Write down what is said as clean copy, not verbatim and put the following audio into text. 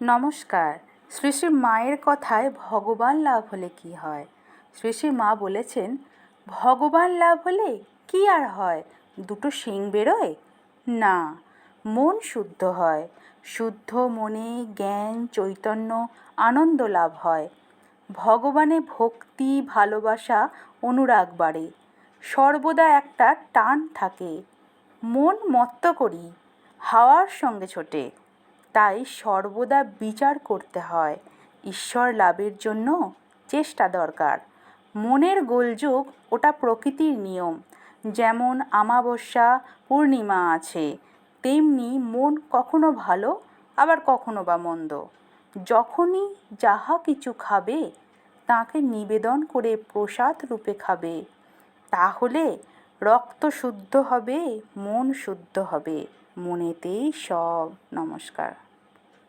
নমস্কার। শ্রী শ্রী মায়ের কথায় ভগবান লাভ হলে কি হয়? শ্রী শ্রী মা বলেছেন, ভগবান লাভ হলে কি আর হয়? দুটো শিং বেরোয়? না, মন শুদ্ধ হয়। শুদ্ধ মনে জ্ঞান, চৈতন্য, আনন্দ লাভ হয়। ভগবানে ভক্তি, ভালোবাসা, অনুরাগ বাড়ে। সর্বদা একটা টান থাকে। মন মত্ত করি, হাওয়ার সঙ্গে ছোটে। তাই সর্বদা বিচার করতে হয়। ঈশ্বর লাভের জন্য চেষ্টা দরকার। মনের গোলযোগ ওটা প্রকৃতির নিয়ম। যেমন অমাবস্যা পূর্ণিমা আছে, তেমনি মন কখনো ভালো আবার কখনো বা মন্দ। যখনই যাহা কিছু খাবে তাকে নিবেদন করে প্রসাদ রূপে খাবে। তাহলে রক্ত শুদ্ধ হবে, মন শুদ্ধ হবে। মনেতেই সব। নমস্কার।